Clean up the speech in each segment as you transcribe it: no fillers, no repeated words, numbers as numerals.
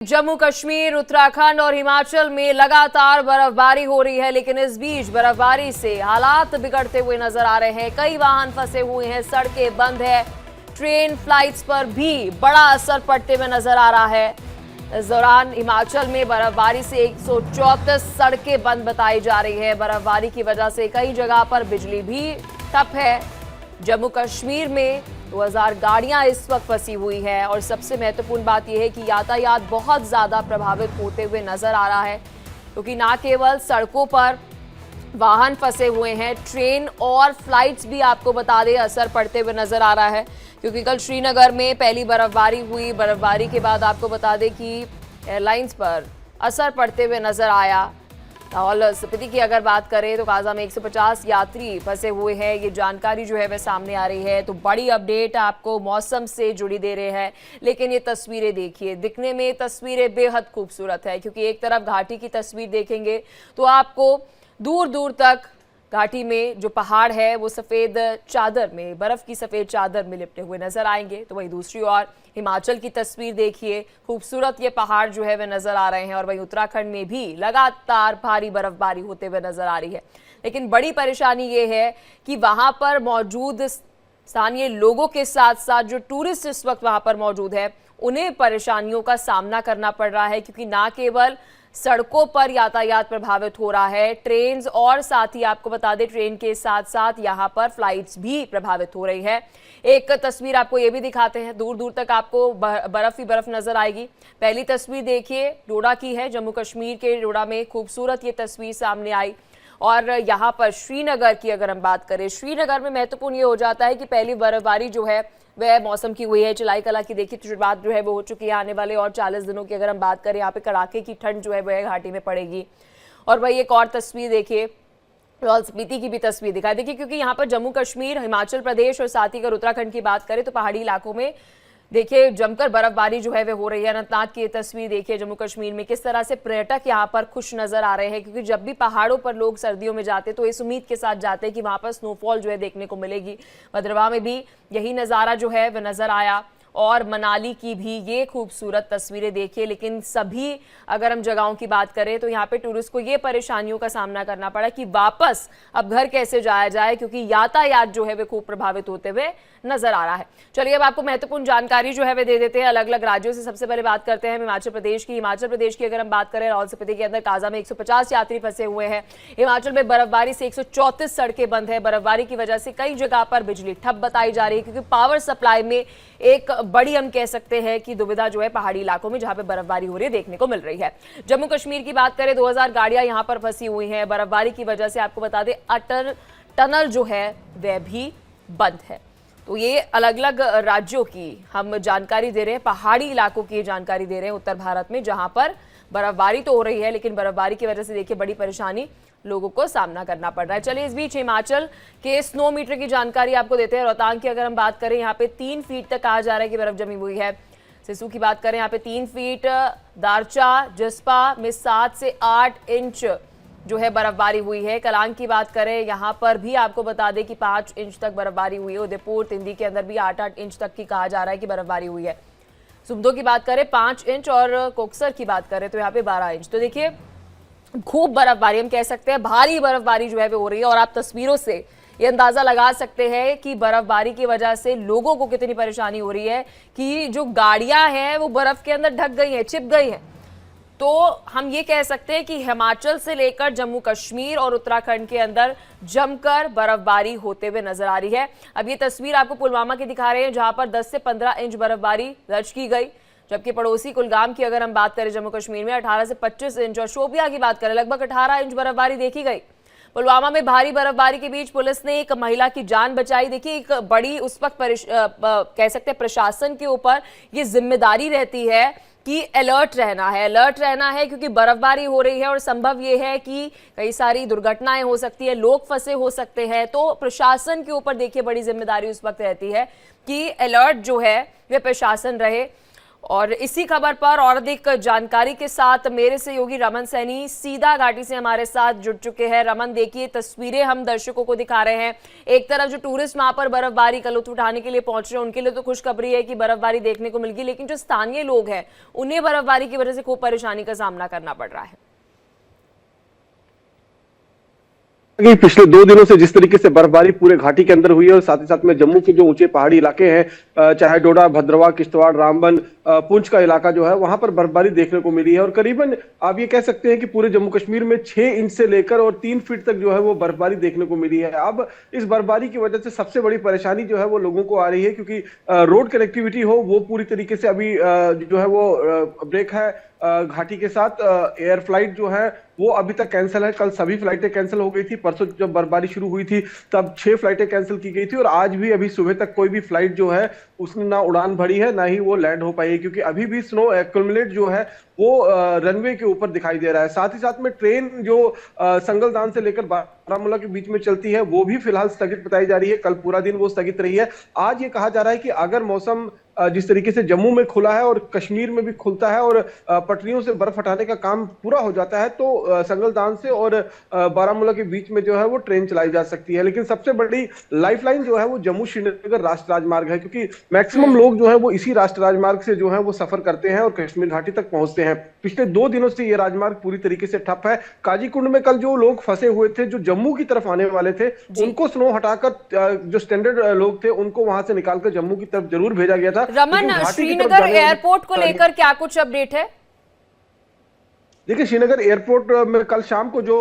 जम्मू कश्मीर, उत्तराखंड और हिमाचल में लगातार बर्फबारी हो रही है, लेकिन इस बीच बर्फबारी से हालात बिगड़ते हुए नजर आ रहे हैं। कई वाहन फंसे हुए हैं, सड़कें बंद है, ट्रेन फ्लाइट्स पर भी बड़ा असर पड़ते हुए नजर आ रहा है। इस दौरान हिमाचल में बर्फबारी से 134 सड़कें बंद बताई जा रही है। बर्फबारी की वजह से कई जगह पर बिजली भी ठप है। जम्मू कश्मीर में 2000 गाड़ियां इस वक्त फंसी हुई है और सबसे महत्वपूर्ण बात यह है कि यातायात बहुत ज़्यादा प्रभावित होते हुए नजर आ रहा है, क्योंकि ना केवल सड़कों पर वाहन फंसे हुए हैं, ट्रेन और फ्लाइट्स भी आपको बता दें असर पड़ते हुए नजर आ रहा है। क्योंकि कल श्रीनगर में पहली बर्फबारी हुई, बर्फबारी के बाद आपको बता दें कि एयरलाइंस पर असर पड़ते हुए नजर आया। लाहौल स्पीति की अगर बात करें तो काजा में 150 यात्री फंसे हुए हैं, ये जानकारी जो है वह सामने आ रही है। तो बड़ी अपडेट आपको मौसम से जुड़ी दे रहे हैं, लेकिन ये तस्वीरें देखिए, दिखने में तस्वीरें बेहद खूबसूरत है। क्योंकि एक तरफ घाटी की तस्वीर देखेंगे तो आपको दूर दूर तक घाटी में जो पहाड़ है वो सफ़ेद चादर में, बर्फ की सफ़ेद चादर में लिपटे हुए नजर आएंगे। तो वहीं दूसरी ओर हिमाचल की तस्वीर देखिए, खूबसूरत ये पहाड़ जो है वे नजर आ रहे हैं। और वहीं उत्तराखंड में भी लगातार भारी बर्फबारी होते हुए नजर आ रही है। लेकिन बड़ी परेशानी ये है कि वहां पर मौजूद स्थानीय लोगों के साथ साथ जो टूरिस्ट इस वक्त वहां पर मौजूद है, उन्हें परेशानियों का सामना करना पड़ रहा है। क्योंकि ना केवल सड़कों पर यातायात प्रभावित हो रहा है, ट्रेन और साथ ही आपको बता दें ट्रेन के साथ साथ यहां पर फ्लाइट्स भी प्रभावित हो रही है। एक तस्वीर आपको ये भी दिखाते हैं, दूर दूर तक आपको बर्फ ही बर्फ नजर आएगी। पहली तस्वीर देखिए डोडा की है, जम्मू कश्मीर के डोडा में खूबसूरत ये तस्वीर सामने आई। और यहाँ पर श्रीनगर की अगर हम बात करें, श्रीनगर में महत्वपूर्ण ये हो जाता है कि पहली बर्फबारी जो है वह मौसम की हुई है। चलाई कला की देखिए शुरुआत जो है वो हो चुकी है। आने वाले और 40 दिनों की अगर हम बात करें, यहाँ पे कड़ाके की ठंड जो है वह घाटी में पड़ेगी। और वही एक और तस्वीर देखिए, लाहौल स्पीति की भी तस्वीर दिखाई देखिए, क्योंकि यहाँ पर जम्मू कश्मीर, हिमाचल प्रदेश और साथ ही अगर उत्तराखंड की बात करें तो पहाड़ी इलाकों में देखिए जमकर बर्फबारी जो है वे हो रही है। अनंतनाग की तस्वीर देखिए, जम्मू कश्मीर में किस तरह से पर्यटक यहाँ पर खुश नजर आ रहे हैं। क्योंकि जब भी पहाड़ों पर लोग सर्दियों में जाते तो इस उम्मीद के साथ जाते हैं कि वहां पर स्नोफॉल जो है देखने को मिलेगी। भद्रवाह में भी यही नज़ारा जो है वह नजर आया। और मनाली की भी ये खूबसूरत तस्वीरें देखिए। लेकिन सभी अगर हम जगहों की बात करें तो यहाँ पे टूरिस्ट को ये परेशानियों का सामना करना पड़ा कि वापस अब घर कैसे जाया जाए, क्योंकि यातायात जो है वे खूब प्रभावित होते हुए नजर आ रहा है। चलिए अब आपको महत्वपूर्ण जानकारी जो है वे दे देते हैं अलग अलग राज्यों से। सबसे पहले बात करते हैं हिमाचल प्रदेश की। हिमाचल प्रदेश की अगर हम बात करें, लाहौल स्पीति के अंदर काजा में 150 यात्री फंसे हुए हैं। हिमाचल में बर्फबारी से 134 सड़कें बंद है। बर्फबारी की वजह से कई जगह पर बिजली ठप बताई जा रही है, क्योंकि पावर सप्लाई में एक बड़ी हम कह सकते हैं कि दुविधा जो है पहाड़ी इलाकों में जहां पे बर्फबारी हो रही है देखने को मिल रही है। जम्मू कश्मीर की बात करें, 2000 गाड़ियां यहां पर फंसी हुई हैं। बर्फबारी की वजह से आपको बता दें अटल टनल जो है वह भी बंद है। तो ये अलग अलग राज्यों की हम जानकारी दे रहे हैं, पहाड़ी इलाकों की जानकारी दे रहे हैं उत्तर भारत में, जहां पर बर्फबारी तो हो रही है लेकिन बर्फबारी की वजह से देखिए बड़ी परेशानी लोगों को सामना करना पड़ रहा है। चलिए इस बीच हिमाचल के स्नो मीटर की जानकारी आपको देते हैं। रोहतांग की अगर हम बात करें, यहाँ पे 3 फीट तक कहा जा रहा है कि बर्फ जमी हुई है। सिसु की बात करें, यहाँ पे 3 फीट, दारचा जसपा में 7 से 8 इंच जो है बर्फबारी हुई है। कलांग की बात करें, यहाँ पर भी आपको बता दें कि 5 इंच तक बर्फबारी हुई है। उदयपुर तिंदी के अंदर भी 8-8 इंच तक की कहा जा रहा है कि बर्फबारी हुई है। सुमदो की बात करें 5 इंच और कोकसर की बात करें तो यहाँ पे 12 इंच। तो देखिए खूब बर्फबारी, हम कह सकते हैं भारी बर्फबारी जो है वो हो रही है। और आप तस्वीरों से ये अंदाजा लगा सकते हैं कि बर्फबारी की वजह से लोगों को कितनी परेशानी हो रही है कि जो गाड़ियां हैं वो बर्फ के अंदर ढक गई हैं, चिप गई हैं। तो हम ये कह सकते हैं कि हिमाचल से लेकर जम्मू कश्मीर और उत्तराखंड के अंदर जमकर बर्फबारी होते हुए नजर आ रही है। अब ये तस्वीर आपको पुलवामा की दिखा रहे हैं, जहां पर 10 से 15 इंच बर्फबारी दर्ज की गई। जबकि पड़ोसी कुलगाम की अगर हम बात करें जम्मू कश्मीर में 18 से 25 इंच, और शोपिया की बात करें लगभग 18 इंच बर्फबारी देखी गई। पुलवामा में भारी बर्फबारी के बीच पुलिस ने एक महिला की जान बचाई। देखिए एक बड़ी उस वक्त कह सकते हैं प्रशासन के ऊपर ये जिम्मेदारी रहती है कि अलर्ट रहना है, क्योंकि बर्फबारी हो रही है और संभव ये है कि कई सारी दुर्घटनाएं हो सकती है, लोग फंसे हो सकते हैं। तो प्रशासन के ऊपर देखिए बड़ी जिम्मेदारी उस वक्त रहती है कि अलर्ट जो है वह प्रशासन रहे। और इसी खबर पर और अधिक जानकारी के साथ मेरे सहयोगी रमन सैनी सीधा घाटी से हमारे साथ जुड़ चुके हैं। रमन, देखिए तस्वीरें हम दर्शकों को दिखा रहे हैं। एक तरफ जो टूरिस्ट वहां पर बर्फबारी का लुत्फ उठाने के लिए पहुंच रहे हैं, उनके लिए तो खुशखबरी है कि बर्फबारी देखने को मिल गई, लेकिन जो स्थानीय लोग हैं उन्हें बर्फबारी की वजह से खूब परेशानी का सामना करना पड़ रहा है। कि पिछले 2 दिनों से जिस तरीके से बर्फबारी पूरे घाटी के अंदर हुई है और साथ ही साथ में जम्मू के जो ऊंचे पहाड़ी इलाके हैं, चाहे डोडा, भद्रवाह, किश्तवाड़, रामबन, पुंछ का इलाका जो है वहां पर बर्फबारी देखने को मिली है। और करीबन आप ये कह सकते हैं कि पूरे जम्मू कश्मीर में 6 इंच से लेकर और 3 फीट तक जो है वो बर्फबारी देखने को मिली है। अब इस बर्फबारी की वजह से सबसे बड़ी परेशानी जो है वो लोगों को आ रही है, क्योंकि रोड कनेक्टिविटी हो वो पूरी तरीके से अभी जो है वो ब्रेक है। घाटी के साथ एयर फ्लाइट जो है वो अभी तक कैंसिल है। कल सभी फ्लाइटें कैंसिल हो गई थी। परसों जब बर्फबारी शुरू हुई थी तब 6 फ्लाइटें कैंसिल की गई थी और आज भी अभी सुबह तक कोई भी फ्लाइट जो है उसने ना उड़ान भरी है ना ही वो लैंड हो पाई है, क्योंकि अभी भी स्नो एक्यूमुलेट जो है वो रनवे के ऊपर दिखाई दे रहा है। साथ ही साथ में ट्रेन जो संगलदान से लेकर बारामूला के बीच में चलती है वो भी फिलहाल स्थगित बताई जा रही है। कल पूरा दिन वो स्थगित रही है। आज ये कहा जा रहा है कि अगर मौसम जिस तरीके से जम्मू में खुला है और कश्मीर में भी खुलता है और पटरियों से बर्फ हटाने का काम पूरा हो जाता है तो संगलदान से और बारामूला के बीच में जो है वो ट्रेन चलाई जा सकती है। लेकिन सबसे बड़ी लाइफलाइन जो है वो जम्मू श्रीनगर राष्ट्रीय राजमार्ग है, क्योंकि मैक्सिमम लोग जो है वो इसी राष्ट्रीय राजमार्ग से जो है वो सफर करते हैं और कश्मीर घाटी तक पहुंचते हैं। पिछले 2 दिनों से ये राजमार्ग पूरी तरीके से ठप है। काजीकुंड में कल जो लोग फंसे हुए थे, जो जम्मू की तरफ आने वाले थे, उनको स्नो हटाकर जो स्टैंडर्ड लोग थे उनको वहां से निकालकर जम्मू की तरफ जरूर भेजा गया था। रमन, श्रीनगर एयरपोर्ट को लेकर क्या कुछ अपडेट है? देखिए, श्रीनगर एयरपोर्ट में कल शाम को जो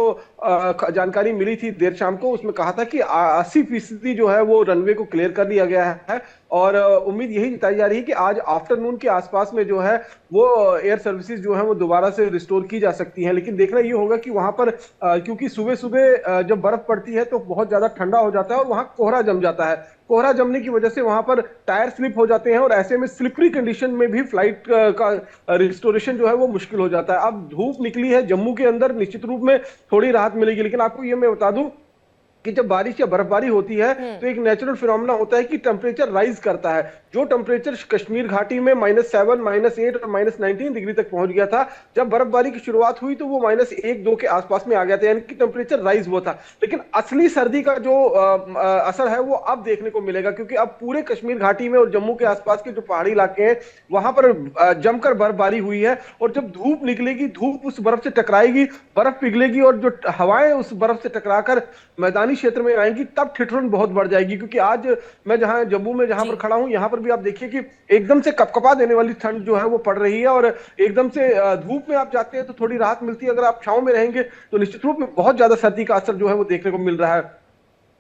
जानकारी मिली थी देर शाम को, उसमें कहा था कि 80% जो है वो रनवे को क्लियर कर लिया गया है और उम्मीद यही जताई जा रही है कि आज आफ्टरनून के आसपास में जो है वो एयर सर्विसेज जो है वो दोबारा से रिस्टोर की जा सकती हैं। लेकिन देखना ये होगा कि वहां पर क्योंकि सुबह सुबह जब बर्फ पड़ती है तो बहुत ज्यादा ठंडा हो जाता है और वहां कोहरा जम जाता है। कोहरा जमने की वजह से वहां पर टायर स्लिप हो जाते हैं और ऐसे में स्लिपरी कंडीशन में भी फ्लाइट का रिस्टोरेशन जो है वो मुश्किल हो जाता है। अब धूप निकली है जम्मू के अंदर, निश्चित रूप में थोड़ी राहत मिलेगी। लेकिन आपको ये मैं बता दूं कि जब बारिश या बर्फबारी होती है तो एक नेचुरल फिनोमेना होता है कि टेम्परेचर राइज करता है। जो टेम्परेचर कश्मीर घाटी में -7, -8 और -19 डिग्री तक पहुंच गया था, जब बर्फबारी की शुरुआत हुई तो वो -1-2 के आसपास में आ गया था, यानी कि टेम्परेचर राइज हुआ था। लेकिन असली सर्दी का जो असर है वो अब देखने को मिलेगा, क्योंकि अब पूरे कश्मीर घाटी में और जम्मू के आसपास के जो पहाड़ी इलाके हैं वहां पर जमकर बर्फबारी हुई है। और जब धूप निकलेगी, धूप उस बर्फ से टकराएगी, बर्फ पिघलेगी और जो हवाएं उस बर्फ से टकराकर मैदानी क्षेत्र में आएंगी, तब ठिठुरन बहुत बढ़ जाएगी। क्योंकि आज मैं जहां जम्मू में जहां पर खड़ा हूं, यहां पर भी आप देखिए कि एकदम से कपकपा देने वाली ठंड जो है वो पड़ रही है और एकदम से धूप में आप जाते हैं तो थोड़ी राहत मिलती है। अगर आप छांव में रहेंगे तो निश्चित रूप में बहुत ज्यादा सर्दी का असर जो है वो देखने को मिल रहा है।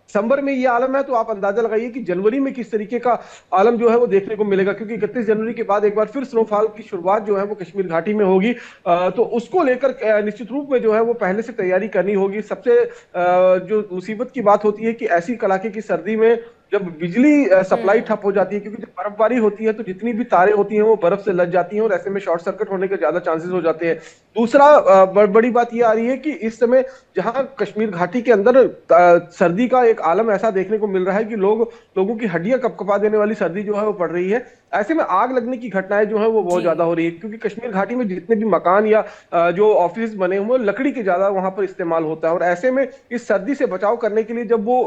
दिसंबर में ये आलम है तो आप अंदाजा लगाइए कि जनवरी में किस तरीके का आलम जो है वो देखने को मिलेगा, क्योंकि 31 जनवरी के बाद एक बार फिर स्नोफॉल की शुरुआत जो है वो कश्मीर घाटी में होगी। तो उसको लेकर निश्चित रूप में जो है वो पहले से तैयारी करनी होगी। सबसे जो मुसीबत की बात होती है कि ऐसी कड़ाके की सर्दी में जब बिजली सप्लाई ठप हो जाती है, क्योंकि जब बर्फबारी होती है तो जितनी भी तारें होती हैं वो बर्फ से लग जाती हैं और ऐसे में शॉर्ट सर्किट होने के ज्यादा चांसेस हो जाते हैं। दूसरा बड़ी बात ये आ रही है कि इस समय जहां कश्मीर घाटी के अंदर सर्दी का एक आलम ऐसा देखने को मिल रहा है कि लोगों की हड्डियां कपकपा देने वाली सर्दी जो है वो पड़ रही है। ऐसे में आग लगने की घटनाएं जो है वो बहुत ज्यादा हो रही है, क्योंकि कश्मीर घाटी में जितने भी मकान या जो ऑफिस बने हुए लकड़ी के ज्यादा वहां पर इस्तेमाल होता है। और ऐसे में इस सर्दी से बचाव करने के लिए जब वो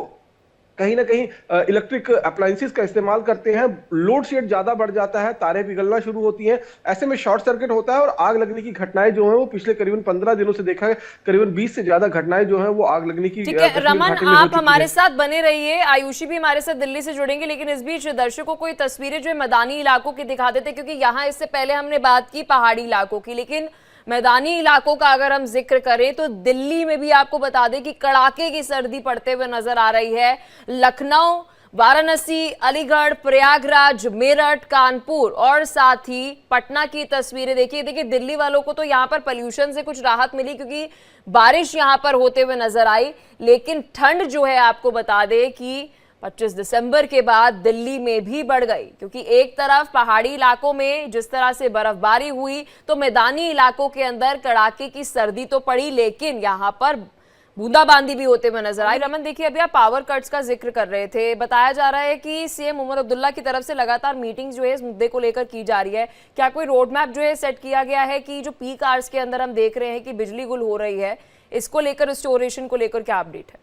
कहीं ना कहीं इलेक्ट्रिक अप्लायंसेस का इस्तेमाल करते हैं, लोड शेड ज्यादा बढ़ जाता है, तारें पिघलना शुरू होती हैं, ऐसे में शॉर्ट सर्किट होता है और आग लगने की घटनाएं जो है वो पिछले करीबन 15 दिनों से देखा है करीबन 20 से ज्यादा घटनाएं जो है वो आग लगने की। ठीक है रमन, आप हमारे साथ बने रहिए, आयुषी भी हमारे साथ दिल्ली से जुड़ेंगे, लेकिन इस बीच दर्शकों को ये तस्वीरें जो मैदानी इलाकों की दिखा देते, क्योंकि यहाँ इससे पहले हमने बात की पहाड़ी इलाकों की, लेकिन मैदानी इलाकों का अगर हम जिक्र करें तो दिल्ली में भी आपको बता दें कि कड़ाके की सर्दी पड़ते हुए नजर आ रही है। लखनऊ, वाराणसी, अलीगढ़, प्रयागराज, मेरठ, कानपुर और साथ ही पटना की तस्वीरें देखिए। दिल्ली वालों को तो यहाँ पर पोल्यूशन से कुछ राहत मिली क्योंकि बारिश यहाँ पर होते हुए नजर आई, लेकिन ठंड जो है आपको बता दें कि 25 दिसंबर के बाद दिल्ली में भी बढ़ गई, क्योंकि एक तरफ पहाड़ी इलाकों में जिस तरह से बर्फबारी हुई तो मैदानी इलाकों के अंदर कड़ाके की सर्दी तो पड़ी, लेकिन यहाँ पर बूंदाबांदी भी होते हुए नजर आई। रमन, देखिए अभी आप पावर कट्स का जिक्र कर रहे थे, बताया जा रहा है कि सीएम उमर अब्दुल्ला की तरफ से लगातार मीटिंग जो है इस मुद्दे को लेकर की जा रही है। क्या कोई रोड मैप जो है सेट किया गया है कि जो पीक आवर्स के अंदर हम देख रहे हैं कि बिजली गुल हो रही है, इसको लेकर, रिस्टोरेशन को लेकर क्या अपडेट है?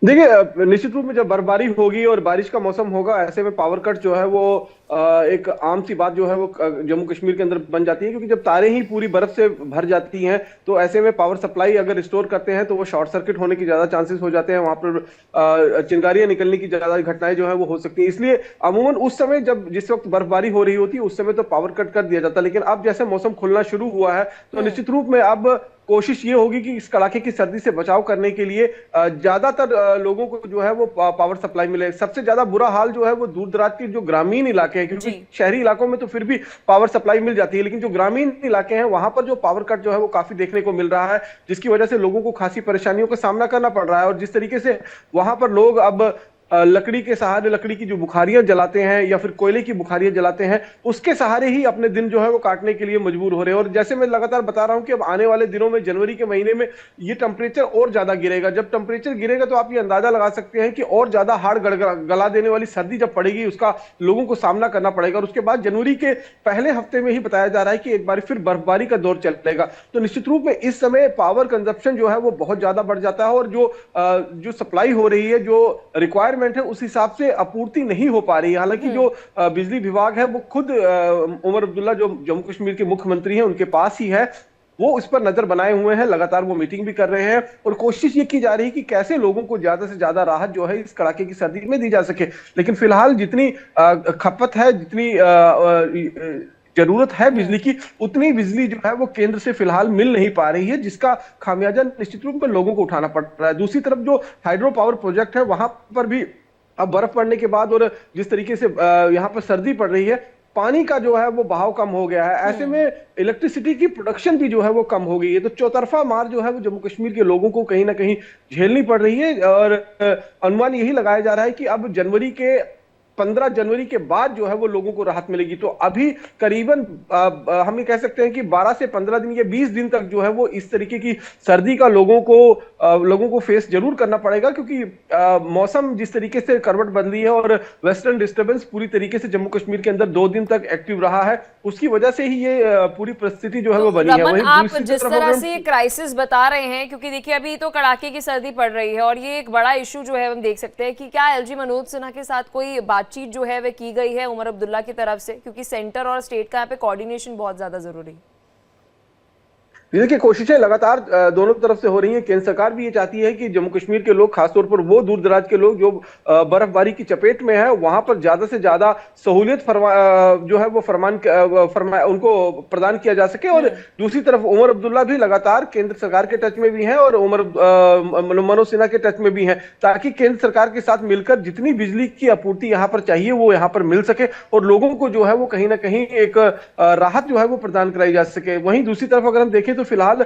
देखिए, निश्चित रूप में जब बर्फबारी होगी और बारिश का मौसम होगा, ऐसे में पावर कट जो है वो एक आम सी बात जो है वो जम्मू कश्मीर के अंदर बन जाती है, क्योंकि जब तारें ही पूरी बर्फ से भर जाती हैं तो ऐसे में पावर सप्लाई अगर रिस्टोर करते हैं तो वो शॉर्ट सर्किट होने की ज्यादा चांसेस हो जाते हैं, वहां पर चिंगारियां निकलने की ज्यादा घटनाएं जो है वो हो सकती हैं। इसलिए अमूमन उस समय जब जिस वक्त बर्फबारी हो रही होती है उस समय तो पावर कट कर दिया जाता है, लेकिन अब जैसे मौसम खुलना शुरू हुआ है तो निश्चित रूप में अब कोशिश ये होगी कि इस कड़ाके की सर्दी से बचाव करने के लिए ज्यादातर लोगों को जो है वो पावर सप्लाई मिले। सबसे ज्यादा बुरा हाल जो है वो दूर दराज के जो ग्रामीण इलाके हैं, क्योंकि शहरी इलाकों में तो फिर भी पावर सप्लाई मिल जाती है, लेकिन जो ग्रामीण इलाके हैं वहां पर जो पावर कट जो है वो काफी देखने को मिल रहा है, जिसकी वजह से लोगों को खासी परेशानियों का सामना करना पड़ रहा है। और जिस तरीके से वहां पर लोग अब लकड़ी के सहारे, लकड़ी की जो बुखारियां जलाते हैं या फिर कोयले की बुखारियां जलाते हैं, उसके सहारे ही अपने दिन जो है वो काटने के लिए मजबूर हो रहे हैं। और जैसे मैं लगातार बता रहा हूं कि अब आने वाले दिनों में, जनवरी के महीने में ये टेम्परेचर और ज्यादा गिरेगा। जब टेम्परेचर गिरेगा तो आप ये अंदाजा लगा सकते हैं कि और ज्यादा हाड़ गला देने वाली सर्दी जब पड़ेगी उसका लोगों को सामना करना पड़ेगा। और उसके बाद जनवरी के पहले हफ्ते में ही बताया जा रहा है कि एक बार फिर बर्फबारी का दौर चलेगा। तो निश्चित रूप में इस समय पावर कंजप्शन जो है वो बहुत ज्यादा बढ़ जाता है और जो सप्लाई हो रही है, जो रिक्वायरमेंट है, उस हिसाब से आपूर्ति नहीं हो पा रही है। हालांकि जो बिजली विभाग है वो खुद उमर अब्दुल्ला जो जम्मू कश्मीर के मुख्यमंत्री हैं उनके पास ही है, वो उस पर नजर बनाए हुए हैं, लगातार वो मीटिंग भी कर रहे हैं और कोशिश ये की जा रही है कि कैसे लोगों को ज्यादा से ज्यादा राहत जो है इस कड़ाके की सर्दी में दी जा सके। लेकिन फिलहाल जितनी खपत है, जितनी जरूरत है बिजली की, उतनी बिजली जो है वो केंद्र से फिलहाल मिल नहीं पा रही है, जिसका खामियाजा निश्चित रूप में लोगों को उठाना पड़ रहा है। दूसरी तरफ जो हाइड्रो पावर प्रोजेक्ट है वहां पर भी अब बर्फ पड़ने के बाद और जिस तरीके से यहाँ पर सर्दी पड़ रही है, पानी का जो है वो बहाव कम हो गया है। ऐसे में इलेक्ट्रिसिटी की प्रोडक्शन भी जो है वो कम हो गई है। तो चौतरफा मार जो है वो जम्मू कश्मीर के लोगों को कहीं ना कहीं झेलनी पड़ रही है। और अनुमान यही लगाया जा रहा है कि अब 15 जनवरी के बाद जो है वो लोगों को राहत मिलेगी। तो अभी करीबन हम ये कह सकते हैं कि 12 से 15 दिन या 20 दिन तक जो है वो इस तरीके की सर्दी का लोगों को फेस जरूर करना पड़ेगा, क्योंकि मौसम जिस तरीके से करवट बदली है और वेस्टर्न डिस्टर्बेंस पूरी तरीके से जम्मू कश्मीर के अंदर 2 दिन तक एक्टिव रहा है, उसकी वजह से ही ये पूरी परिस्थिति जो है वो बनी है। वहीं आप जिस तरह से क्राइसिस बता रहे हैं, क्योंकि देखिए अभी तो कड़ाके की सर्दी पड़ रही है और ये एक बड़ा इशू जो है हम देख सकते हैं कि क्या एलजी मनोज सिन्हा के साथ कोई बातचीत जो है वह की गई है उमर अब्दुल्ला की तरफ से, क्योंकि सेंटर और स्टेट का यहाँ पे कोऑर्डिनेशन बहुत ज्यादा जरूरी है। देखिए, कोशिशें लगातार दोनों तरफ से हो रही हैं। केंद्र सरकार भी ये चाहती है कि जम्मू कश्मीर के लोग, खासतौर पर वो दूर दराज के लोग जो बर्फबारी की चपेट में है, वहां पर ज्यादा से ज्यादा सहूलियत जो है वो उनको प्रदान किया जा सके। और दूसरी तरफ उमर अब्दुल्ला भी लगातार केंद्र सरकार के टच में भी हैं और मनोज सिन्हा के टच में भी हैं, ताकि केंद्र सरकार के साथ मिलकर जितनी बिजली की आपूर्ति यहाँ पर चाहिए वो यहाँ पर मिल सके और लोगों को जो है वो कहीं ना कहीं एक राहत जो है वो प्रदान कराई जा सके। वहीं दूसरी तरफ अगर हम देखें तो फिलहाल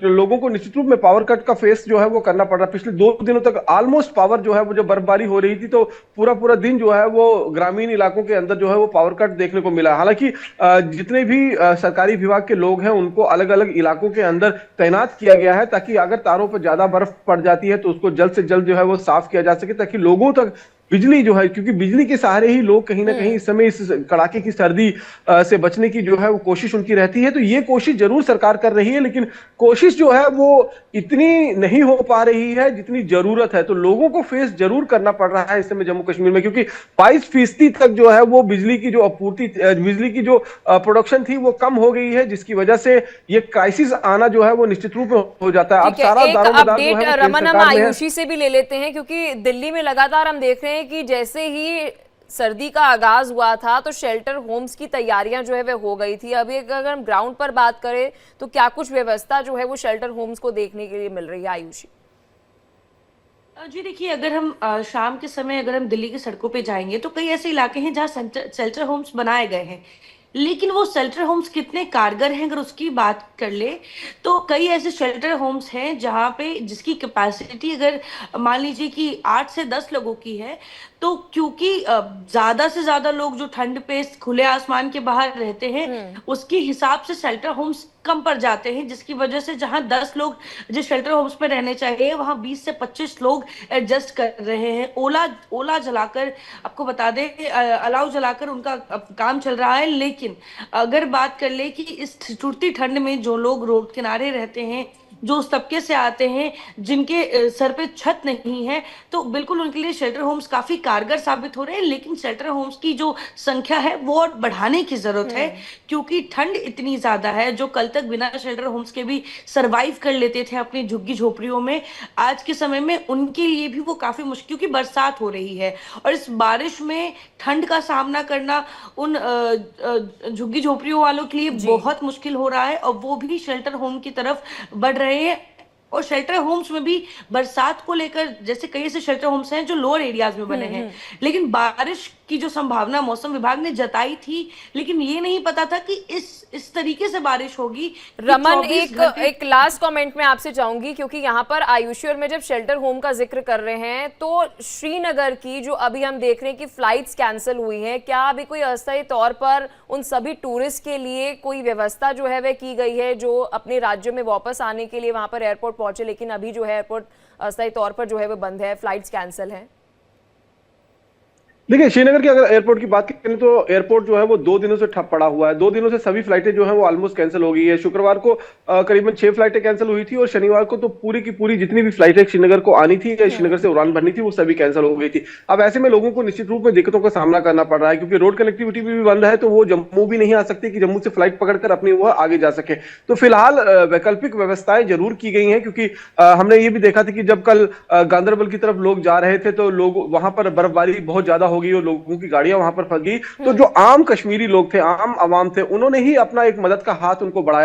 लोगों को निश्चित रूप में पावर कट का फेस जो है वो करना पड़ रहा है। पिछले 2 दिनों तक ऑलमोस्ट पावर जो है वो, जब बर्फबारी हो रही थी तो पूरा दिन जो है वो ग्रामीण इलाकों के अंदर जो है वो पावर कट देखने को मिला। हालांकि जितने भी सरकारी विभाग के लोग हैं उनको अलग अलग इलाकों के अंदर तैनात किया गया है, ताकि अगर तारों पर ज्यादा बर्फ पड़ जाती है तो उसको जल्द से जल्द जो है वो साफ किया जा सके, ताकि लोगों तक बिजली जो है, क्योंकि बिजली के सहारे ही लोग कहीं ना कहीं इस समय इस कड़ाके की सर्दी से बचने की जो है वो कोशिश उनकी रहती है। तो ये कोशिश जरूर सरकार कर रही है, लेकिन कोशिश जो है वो इतनी नहीं हो पा रही है जितनी जरूरत है। तो लोगों को फेस जरूर करना पड़ रहा है इस समय जम्मू कश्मीर में, क्योंकि 22% तक जो है वो बिजली की जो आपूर्ति, बिजली की जो प्रोडक्शन थी वो कम हो गई है, जिसकी वजह से ये क्राइसिस आना जो है वो निश्चित रूप में हो जाता है। अब सारा दारोमदार जो है रमन, हम आयुषी से भी ले लेते हैं, क्योंकि दिल्ली में लगातार हम देख रहे हैं कि जैसे ही सर्दी का आगाज हुआ था तो शेल्टर होम्स की तैयारियां जो है वह हो गई थी। अभी अगर हम ग्राउंड पर बात करें तो क्या कुछ व्यवस्था जो है वो शेल्टर होम्स को देखने के लिए मिल रही है, आयुषी? जी देखिए, अगर हम शाम के समय अगर हम दिल्ली की सड़कों पे जाएंगे तो कई ऐसे इलाके हैं जहाँ शेल्टर होम्स बनाए गए हैं, लेकिन वो शेल्टर होम्स कितने कारगर हैं अगर उसकी बात कर ले तो कई ऐसे शेल्टर होम्स हैं जहाँ पे जिसकी कैपेसिटी अगर मान लीजिए कि 8 से 10 लोगों की है तो क्योंकि ज्यादा से ज्यादा लोग जो ठंड पे खुले आसमान के बाहर रहते हैं, उसके हिसाब से शेल्टर होम्स कम पड़ जाते हैं, जिसकी वजह से जहां 10 लोग जिस शेल्टर होम्स में रहने चाहिए वहां 20 से 25 लोग एडजस्ट कर रहे हैं। ओला ओला जलाकर, आपको बता दें, अलाव जलाकर उनका काम चल रहा है। लेकिन अगर बात कर ले कि इस ठिठुरती ठंड में जो लोग रोड किनारे रहते हैं, जो उस तबके से आते हैं जिनके सर पे छत नहीं है, तो बिल्कुल उनके लिए शेल्टर होम्स काफी कारगर साबित हो रहे हैं। लेकिन शेल्टर होम्स की जो संख्या है वो और बढ़ाने की जरूरत है, क्योंकि ठंड इतनी ज्यादा है। जो कल तक बिना शेल्टर होम्स के भी सरवाइव कर लेते थे अपनी झुग्गी झोपड़ियों में, आज के समय में उनके लिए भी वो काफी मुश्किल, क्योंकि बरसात हो रही है और इस बारिश में ठंड का सामना करना उन झुग्गी झोपड़ियों वालों के लिए बहुत मुश्किल हो रहा है, और वो भी शेल्टर होम की तरफ बढ़ रहे हैं। और शेल्टर होम्स में भी बरसात को लेकर, जैसे कई ऐसे शेल्टर होम्स हैं जो लोअर एरियाज में बने हैं, लेकिन बारिश की जो संभावना मौसम विभाग ने जताई थी, लेकिन ये नहीं पता था कि इस तरीके से बारिश होगी। रमन, एक लास्ट कमेंट में आपसे चाहूंगी, क्योंकि यहाँ पर आयुषी और मैं जब शेल्टर होम का जिक्र कर रहे हैं तो श्रीनगर की जो अभी हम देख रहे हैं कि फ्लाइट्स कैंसिल हुई हैं, क्या अभी कोई अस्थायी तौर पर उन सभी टूरिस्ट के लिए कोई व्यवस्था जो है वह की गई है जो अपने राज्यों में वापस आने के लिए वहां पर एयरपोर्ट पहुंचे, लेकिन अभी जो है एयरपोर्ट अस्थायी तौर पर जो है वो बंद है, फ्लाइट्स कैंसिल है? देखिए, श्रीनगर के अगर एयरपोर्ट की बात करें तो एयरपोर्ट जो है वो 2 दिनों से ठप पड़ा हुआ है। 2 दिनों से सभी फ्लाइटें जो है वो ऑलमोस्ट कैंसिल हो गई है। शुक्रवार को करीबन 6 फ्लाइटें कैंसिल हुई थी और शनिवार को तो पूरी की पूरी जितनी भी फ्लाइटें श्रीनगर को आनी थी या श्रीनगर से उड़ान भरनी थी वो सभी कैंसिल हो गई थी। अब ऐसे में लोगों को निश्चित रूप में दिक्कतों का सामना करना पड़ रहा है, क्योंकि रोड कनेक्टिविटी भी बंद है, तो वो जम्मू भी नहीं आ सकती कि जम्मू से फ्लाइट पकड़कर अपनी वो आगे जा सके। तो फिलहाल वैकल्पिक व्यवस्थाएं जरूर की गई हैं, क्योंकि हमने ये भी देखा था कि जब कल गांदरबल की तरफ लोग जा रहे थे तो लोग वहां पर बर्फबारी बहुत ज्यादा हो गई और लोगों की गाड़ियां वहां पर फंस गई। तो जो आम कश्मीरी लोग थे, आम आवाम थे, उन्होंने ही अपना एक मदद का हाथ उनको बढ़ाया।